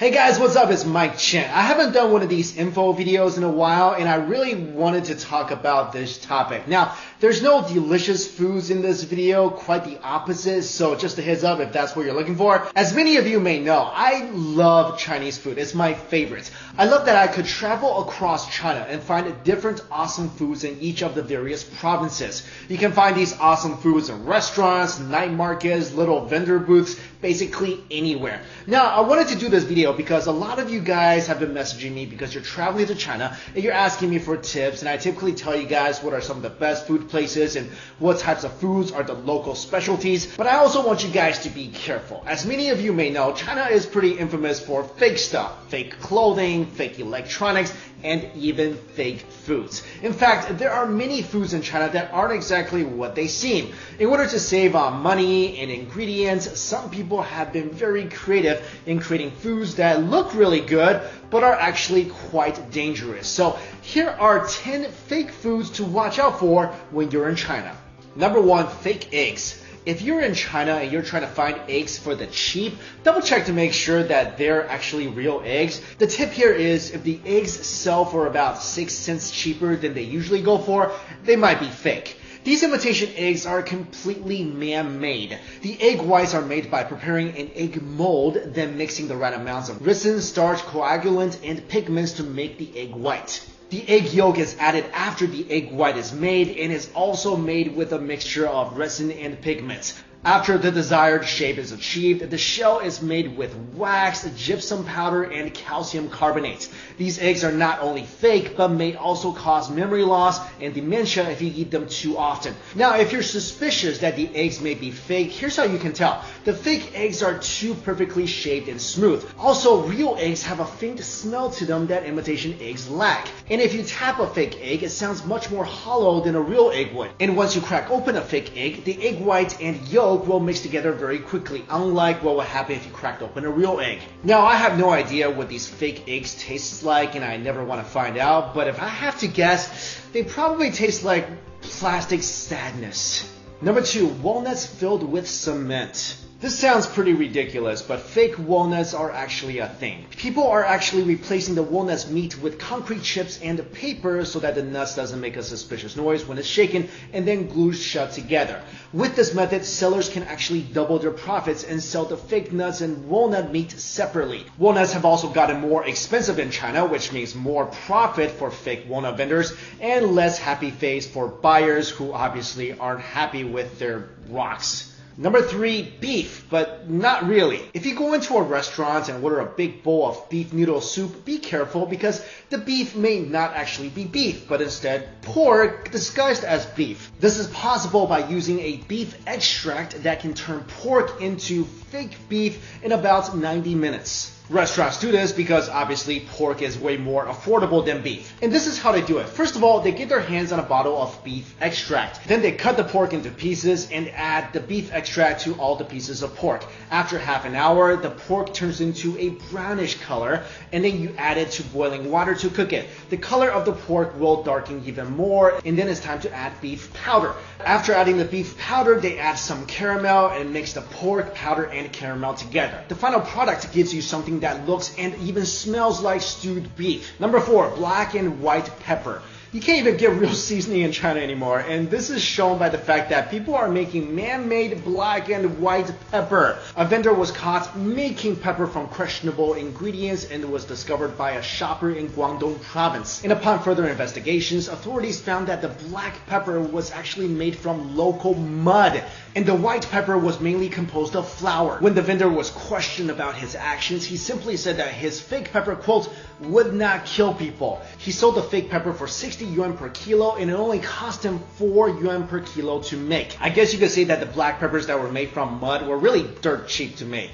Hey guys, what's up? It's Mike Chen. I haven't done one of these info videos in a while, and I really wanted to talk about this topic. Now, there's no delicious foods in this video, quite the opposite, so just a heads up if that's what you're looking for. As many of you may know, I love Chinese food. It's my favorite. I love that I could travel across China and find different awesome foods in each of the various provinces. You can find these awesome foods in restaurants, night markets, little vendor booths, basically anywhere. Now, I wanted to do this video because a lot of you guys have been messaging me because you're traveling to China and you're asking me for tips, and I typically tell you guys what are some of the best food places and what types of foods are the local specialties. But I also want you guys to be careful. As many of you may know, China is pretty infamous for fake stuff, fake clothing, fake electronics, and even fake foods. In fact, there are many foods in China that aren't exactly what they seem. In order to save on money and ingredients, some people have been very creative in creating foods that look really good but are actually quite dangerous. So here are 10 fake foods to watch out for when you're in China. Number 1, fake eggs. If you're in China and you're trying to find eggs for the cheap, double check to make sure that they're actually real eggs. The tip here is if the eggs sell for about 6 cents cheaper than they usually go for, they might be fake. These imitation eggs are completely man-made. The egg whites are made by preparing an egg mold, then mixing the right amounts of ricin, starch, coagulant, and pigments to make the egg white. The egg yolk is added after the egg white is made and is also made with a mixture of resin and pigments. After the desired shape is achieved, the shell is made with wax, gypsum powder, and calcium carbonate. These eggs are not only fake, but may also cause memory loss and dementia if you eat them too often. Now, if you're suspicious that the eggs may be fake, here's how you can tell. The fake eggs are too perfectly shaped and smooth. Also, real eggs have a faint smell to them that imitation eggs lack. And if you tap a fake egg, it sounds much more hollow than a real egg would. And once you crack open a fake egg, the egg white and yolk will mix together very quickly, unlike what would happen if you cracked open a real egg. Now, I have no idea what these fake eggs taste like, and I never want to find out, but if I have to guess, they probably taste like plastic sadness. Number 2, walnuts filled with cement. This sounds pretty ridiculous, but fake walnuts are actually a thing. People are actually replacing the walnut's meat with concrete chips and paper so that the nuts doesn't make a suspicious noise when it's shaken and then glued shut together. With this method, sellers can actually double their profits and sell the fake nuts and walnut meat separately. Walnuts have also gotten more expensive in China, which means more profit for fake walnut vendors and less happy face for buyers who obviously aren't happy with their rocks. Number 3, beef, but not really. If you go into a restaurant and order a big bowl of beef noodle soup, be careful because the beef may not actually be beef, but instead pork disguised as beef. This is possible by using a beef extract that can turn pork into fake beef in about 90 minutes. Restaurants do this because obviously pork is way more affordable than beef. And this is how they do it. First of all, they get their hands on a bottle of beef extract. Then they cut the pork into pieces and add the beef extract to all the pieces of pork. After half an hour, the pork turns into a brownish color, and then you add it to boiling water to cook it. The color of the pork will darken even more, and then it's time to add beef powder. After adding the beef powder, they add some caramel and mix the pork, powder, and caramel together. The final product gives you something that looks and even smells like stewed beef. Number 4, black and white pepper. You can't even get real seasoning in China anymore, and this is shown by the fact that people are making man-made black and white pepper. A vendor was caught making pepper from questionable ingredients and was discovered by a shopper in Guangdong province. And upon further investigations, authorities found that the black pepper was actually made from local mud, and the white pepper was mainly composed of flour. When the vendor was questioned about his actions, he simply said that his fake pepper, quote, would not kill people. He sold the fake pepper for 60 yuan per kilo, and it only cost him 4 yuan per kilo to make. I guess you could say that the black peppers that were made from mud were really dirt cheap to make.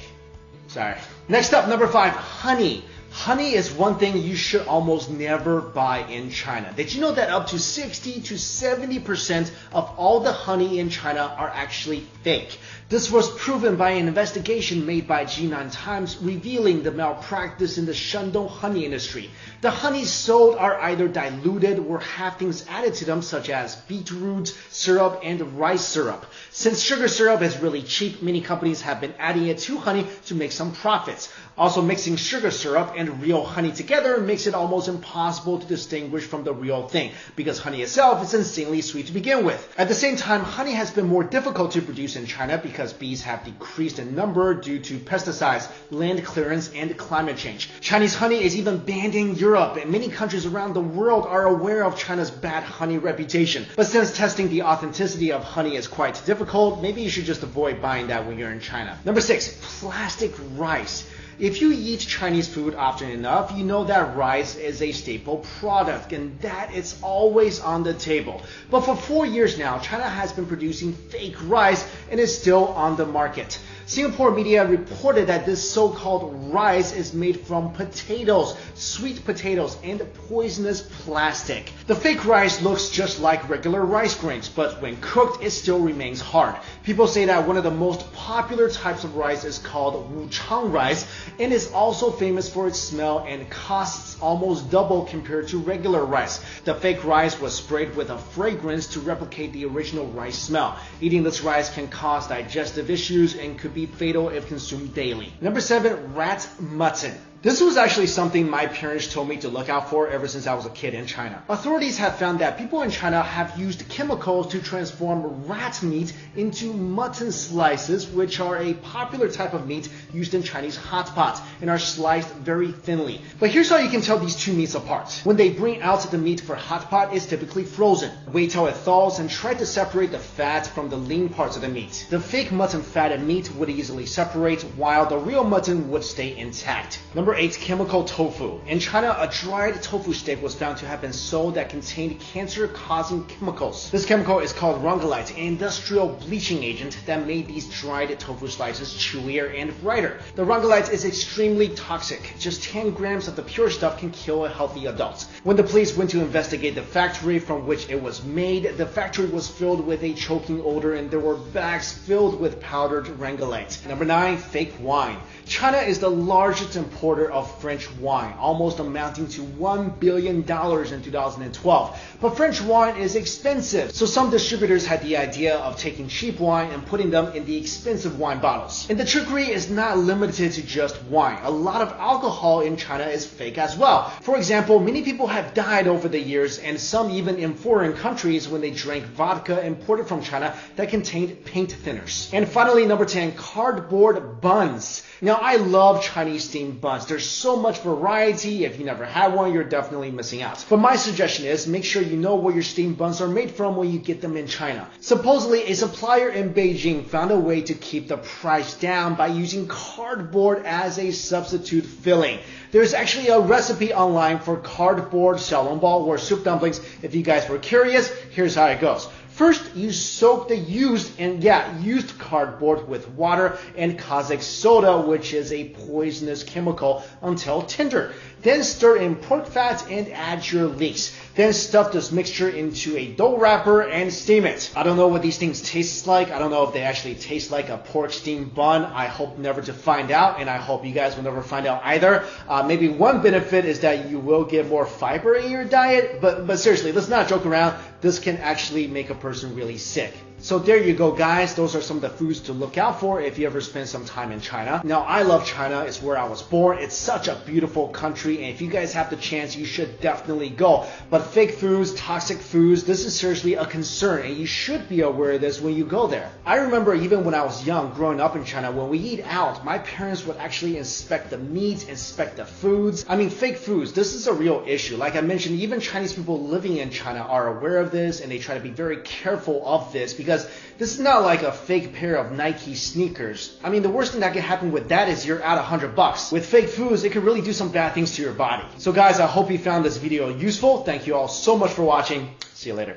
Sorry. Next up, number 5, honey. Honey is one thing you should almost never buy in China. Did you know that up to 60 to 70% of all the honey in China are actually fake? This was proven by an investigation made by Jinan Times revealing the malpractice in the Shandong honey industry. The honeys sold are either diluted or have things added to them such as beetroot syrup and rice syrup. Since sugar syrup is really cheap, many companies have been adding it to honey to make some profits. Also, mixing sugar syrup and real honey together makes it almost impossible to distinguish from the real thing, because honey itself is insanely sweet to begin with. At the same time, honey has been more difficult to produce in China because bees have decreased in number due to pesticides, land clearance, and climate change. Chinese honey is even banned in Europe, and many countries around the world are aware of China's bad honey reputation. But since testing the authenticity of honey is quite difficult, maybe you should just avoid buying that when you're in China. Number 6, plastic rice. If you eat Chinese food often enough, you know that rice is a staple product and that it's always on the table. But for 4 years now, China has been producing fake rice and is still on the market. Singapore media reported that this so-called rice is made from potatoes, sweet potatoes, and poisonous plastic. The fake rice looks just like regular rice grains, but when cooked, it still remains hard. People say that one of the most popular types of rice is called wuchang rice, and is also famous for its smell and costs almost double compared to regular rice. The fake rice was sprayed with a fragrance to replicate the original rice smell. Eating this rice can cause digestive issues and could be fatal if consumed daily. Number 7, rat mutton. This was actually something my parents told me to look out for ever since I was a kid in China. Authorities have found that people in China have used chemicals to transform rat meat into mutton slices, which are a popular type of meat used in Chinese hot pots and are sliced very thinly. But here's how you can tell these two meats apart. When they bring out the meat for hot pot, it's typically frozen. Wait till it thaws and try to separate the fat from the lean parts of the meat. The fake mutton fat and meat would easily separate, while the real mutton would stay intact. Number 8, chemical tofu. In China, a dried tofu steak was found to have been sold that contained cancer-causing chemicals. This chemical is called rongolite, an industrial bleaching agent that made these dried tofu slices chewier and brighter. The rongolite is extremely toxic. Just 10 grams of the pure stuff can kill a healthy adult. When the police went to investigate the factory from which it was made, the factory was filled with a choking odor and there were bags filled with powdered rongolite. Number 9, fake wine. China is the largest importer of French wine, almost amounting to $1 billion in 2012. But French wine is expensive, so some distributors had the idea of taking cheap wine and putting them in the expensive wine bottles. And the trickery is not limited to just wine. A lot of alcohol in China is fake as well. For example, many people have died over the years, and some even in foreign countries when they drank vodka imported from China that contained paint thinners. And finally, number 10, cardboard buns. Now, I love Chinese steamed buns. There's so much variety. If you never had one, you're definitely missing out. But my suggestion is make sure you know where your steamed buns are made from when you get them in China. Supposedly, a supplier in Beijing found a way to keep the price down by using cardboard as a substitute filling. There's actually a recipe online for cardboard xiaolongbao or soup dumplings. If you guys were curious, here's how it goes. First, you soak the used cardboard with water and caustic soda, which is a poisonous chemical, until tender. Then stir in pork fat and add your leeks. Then stuff this mixture into a dough wrapper and steam it. I don't know what these things taste like. I don't know if they actually taste like a pork steamed bun. I hope never to find out, and I hope you guys will never find out either. Maybe one benefit is that you will get more fiber in your diet, but seriously, let's not joke around. This can actually make a person really sick. So there you go, guys. Those are some of the foods to look out for if you ever spend some time in China. Now, I love China. It's where I was born. It's such a beautiful country, and if you guys have the chance, you should definitely go. But fake foods, toxic foods, this is seriously a concern, and you should be aware of this when you go there. I remember even when I was young, growing up in China, when we eat out, my parents would actually inspect the meat, inspect the foods. I mean, fake foods, this is a real issue. Like I mentioned, even Chinese people living in China are aware of this, and they try to be very careful of this, because this is not like a fake pair of Nike sneakers. I mean, the worst thing that can happen with that is you're out $100. With fake foods, it could really do some bad things to your body. So guys, I hope you found this video useful. Thank you all so much for watching. See you later.